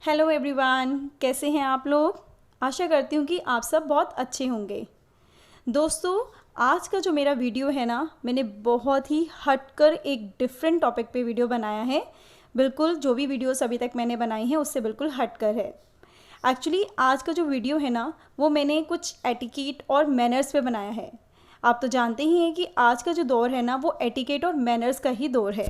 Hello everyone, कैसे हैं आप लोग। आशा करती हूँ कि आप सब बहुत अच्छे होंगे। दोस्तों, आज का जो मेरा वीडियो है ना, मैंने बहुत ही हटकर एक डिफरेंट टॉपिक पे वीडियो बनाया है। बिल्कुल जो भी वीडियोस अभी तक मैंने बनाई हैं उससे बिल्कुल हटकर है। एक्चुअली आज का जो वीडियो है ना, वो मैंने कुछ एटिकेट और मैनर्स पे बनाया है। आप तो जानते ही हैं कि आज का जो दौर है ना, वो एटिकेट और मैनर्स का ही दौर है।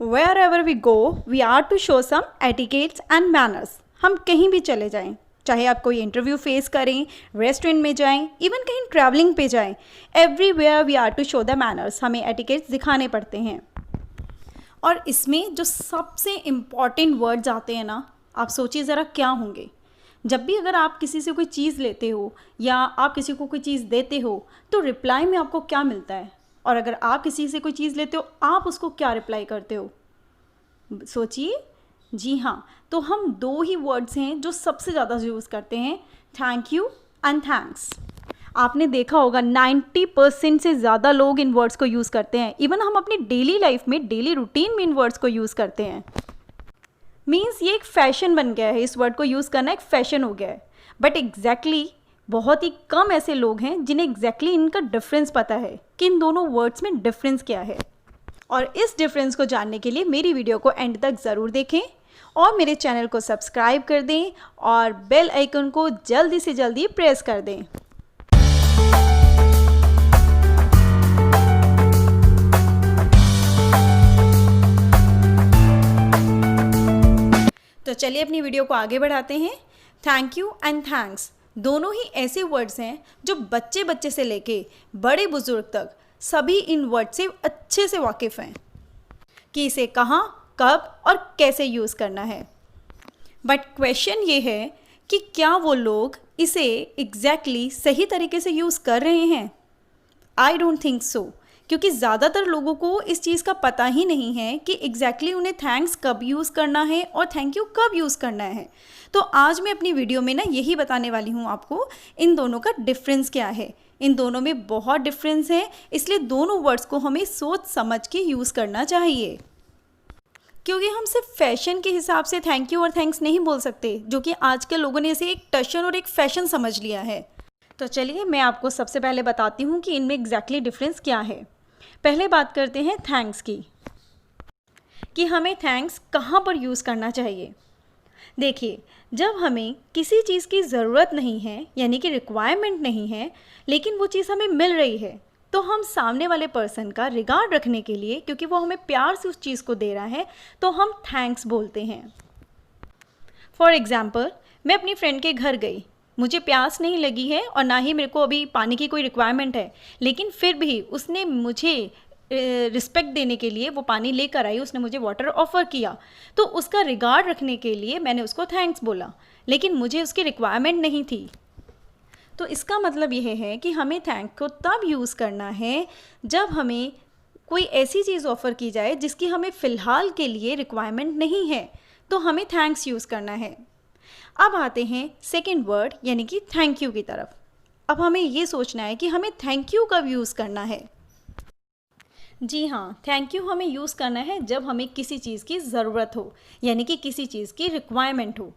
Wherever we go, we are to show some etiquettes and manners। हम कहीं भी चले जाएं, चाहे आप कोई इंटरव्यू फेस करें, रेस्टोरेंट में जाएं, इवन कहीं ट्रैवलिंग पे जाएं, everywhere we are to show the manners. हमें एटिकेट्स दिखाने पड़ते हैं। और इसमें जो सबसे इम्पॉर्टेंट वर्ड्स आते हैं ना, आप सोचिए ज़रा क्या होंगे। जब भी अगर आप किसी से कोई चीज़ लेते हो या आप किसी को कोई चीज़ देते हो, तो रिप्लाई में आपको क्या मिलता है, और अगर आप किसी से कोई चीज़ लेते हो, आप उसको क्या रिप्लाई करते हो, सोचिए। जी हाँ, तो हम दो ही वर्ड्स हैं जो सबसे ज़्यादा यूज़ करते हैं, थैंक यू एंड थैंक्स। आपने देखा होगा 90% से ज़्यादा लोग इन वर्ड्स को यूज़ करते हैं। इवन हम अपनी डेली लाइफ में, डेली रूटीन में इन वर्ड्स को यूज़ करते हैं। मीन्स ये एक फ़ैशन बन गया है, इस वर्ड को यूज़ करना एक फ़ैशन हो गया है। बट एग्जैक्टली बहुत ही कम ऐसे लोग हैं जिन्हें एग्जैक्टली इनका डिफरेंस पता है कि इन दोनों वर्ड्स में डिफरेंस क्या है। और इस डिफरेंस को जानने के लिए मेरी वीडियो को एंड तक ज़रूर देखें और मेरे चैनल को सब्सक्राइब कर दें और बेल आइकन को जल्दी से जल्दी प्रेस कर दें। तो चलिए अपनी वीडियो को आगे बढ़ाते हैं। थैंक यू एंड थैंक्स दोनों ही ऐसे वर्ड्स हैं जो बच्चे बच्चे से लेके बड़े बुजुर्ग तक सभी इन वर्ड से अच्छे से वाकिफ़ हैं कि इसे कहाँ, कब और कैसे यूज़ करना है। बट क्वेश्चन ये है कि क्या वो लोग इसे एग्जैक्टली सही तरीके से यूज़ कर रहे हैं। आई डोंट थिंक सो, क्योंकि ज़्यादातर लोगों को इस चीज़ का पता ही नहीं है कि एग्जैक्टली उन्हें थैंक्स कब यूज़ करना है और थैंक यू कब यूज़ करना है। तो आज मैं अपनी वीडियो में ना यही बताने वाली हूँ आपको, इन दोनों का डिफरेंस क्या है। इन दोनों में बहुत डिफरेंस है, इसलिए दोनों वर्ड्स को हमें सोच समझ के यूज़ करना चाहिए। क्योंकि हम सिर्फ फैशन के हिसाब से थैंक यू और थैंक्स नहीं बोल सकते, जो कि आजकल लोगों ने इसे एक टशन और एक फैशन समझ लिया है। तो चलिए मैं आपको सबसे पहले बताती हूँ कि इनमें एग्जैक्टली डिफरेंस क्या है। पहले बात करते हैं थैंक्स की, कि हमें थैंक्स कहाँ पर यूज़ करना चाहिए। देखिए, जब हमें किसी चीज़ की ज़रूरत नहीं है, यानी कि रिक्वायरमेंट नहीं है, लेकिन वो चीज़ हमें मिल रही है, तो हम सामने वाले पर्सन का रिगार्ड रखने के लिए, क्योंकि वो हमें प्यार से उस चीज़ को दे रहा है, तो हम थैंक्स बोलते हैं। फॉर एग्ज़ाम्पल, मैं अपनी फ्रेंड के घर गई, मुझे प्यास नहीं लगी है और ना ही मेरे को अभी पानी की कोई रिक्वायरमेंट है, लेकिन फिर भी उसने मुझे रिस्पेक्ट देने के लिए वो पानी लेकर आई, उसने मुझे वाटर ऑफ़र किया, तो उसका रिगार्ड रखने के लिए मैंने उसको थैंक्स बोला, लेकिन मुझे उसकी रिक्वायरमेंट नहीं थी। तो इसका मतलब यह है कि हमें थैंक को तब यूज़ करना है जब हमें कोई ऐसी चीज़ ऑफ़र की जाए जिसकी हमें फ़िलहाल के लिए रिक्वायरमेंट नहीं है, तो हमें थैंक्स यूज़ करना है। अब आते हैं सेकेंड वर्ड यानी कि थैंक यू की तरफ। अब हमें ये सोचना है कि हमें थैंक यू कब यूज़ करना है। जी हाँ, थैंक यू हमें यूज़ करना है जब हमें किसी चीज़ की ज़रूरत हो, यानी कि किसी चीज़ की रिक्वायरमेंट हो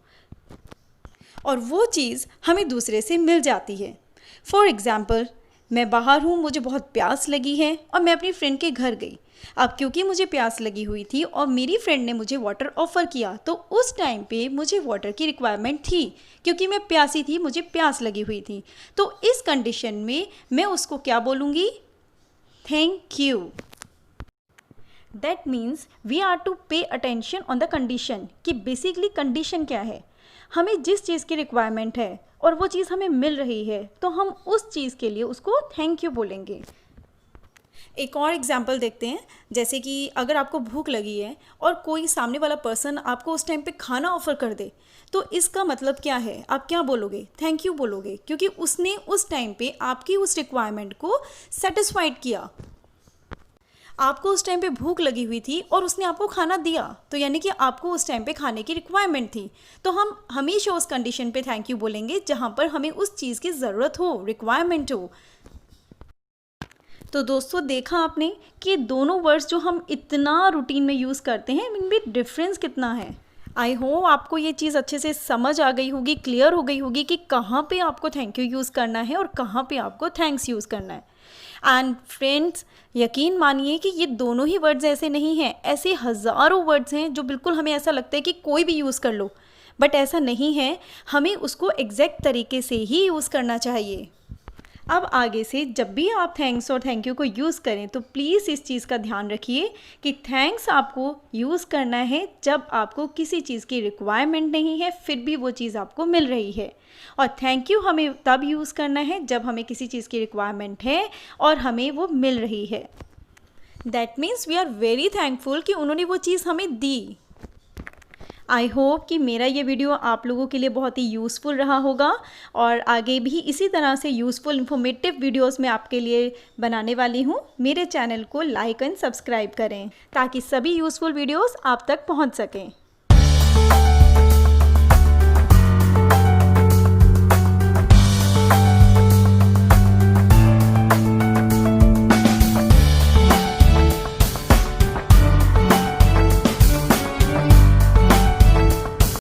और वो चीज़ हमें दूसरे से मिल जाती है। फॉर एग्ज़ाम्पल, मैं बाहर हूँ, मुझे बहुत प्यास लगी है और मैं अपनी फ्रेंड के घर गई। अब क्योंकि मुझे प्यास लगी हुई थी और मेरी फ्रेंड ने मुझे वाटर ऑफ़र किया, तो उस टाइम पे मुझे वाटर की रिक्वायरमेंट थी, क्योंकि मैं प्यासी थी, मुझे प्यास लगी हुई थी। तो इस कंडीशन में मैं उसको क्या बोलूँगी, thank you. That means we are to pay attention on the condition, कि बेसिकली कंडीशन क्या है। हमें जिस चीज़ की रिक्वायरमेंट है और वो चीज़ हमें मिल रही है, तो हम उस चीज़ के लिए उसको थैंक यू बोलेंगे। एक और एग्जांपल देखते हैं, जैसे कि अगर आपको भूख लगी है और कोई सामने वाला पर्सन आपको उस टाइम पे खाना ऑफ़र कर दे, तो इसका मतलब क्या है, आप क्या बोलोगे, थैंक यू बोलोगे, क्योंकि उसने उस टाइम पे आपकी उस रिक्वायरमेंट को सेटिस्फाइड किया। आपको उस टाइम पे भूख लगी हुई थी और उसने आपको खाना दिया, तो यानी कि आपको उस टाइम पे खाने की रिक्वायरमेंट थी, तो हम हमेशा उस कंडीशन पे थैंक यू बोलेंगे जहाँ पर हमें उस चीज़ की ज़रूरत हो, रिक्वायरमेंट हो। तो दोस्तों, देखा आपने कि दोनों वर्ड्स जो हम इतना रूटीन में यूज़ करते हैं, इनमें डिफरेंस कितना है। आई होप आपको ये चीज़ अच्छे से समझ आ गई होगी, क्लियर हो गई होगी कि कहाँ पे आपको थैंक यू यूज़ करना है और कहाँ पे आपको थैंक्स यूज़ करना है। एंड फ्रेंड्स, यकीन मानिए कि ये दोनों ही वर्ड्स ऐसे नहीं हैं, ऐसे हज़ारों वर्ड्स हैं जो बिल्कुल हमें ऐसा लगता है कि कोई भी यूज़ कर लो, बट ऐसा नहीं है। हमें उसको एग्जैक्ट तरीके से ही यूज़ करना चाहिए। अब आगे से जब भी आप थैंक्स और थैंक यू को यूज़ करें तो प्लीज़ इस चीज़ का ध्यान रखिए कि थैंक्स आपको यूज़ करना है जब आपको किसी चीज़ की रिक्वायरमेंट नहीं है फिर भी वो चीज़ आपको मिल रही है, और थैंक यू हमें तब यूज़ करना है जब हमें किसी चीज़ की रिक्वायरमेंट है और हमें वो मिल रही है। That means we are very thankful कि उन्होंने वो चीज़ हमें दी। आई होप कि मेरा ये वीडियो आप लोगों के लिए बहुत ही यूज़फुल रहा होगा, और आगे भी इसी तरह से यूज़फुल इन्फॉर्मेटिव वीडियोस मैं आपके लिए बनाने वाली हूँ। मेरे चैनल को लाइक एंड सब्सक्राइब करें ताकि सभी यूज़फुल वीडियोस आप तक पहुँच सकें।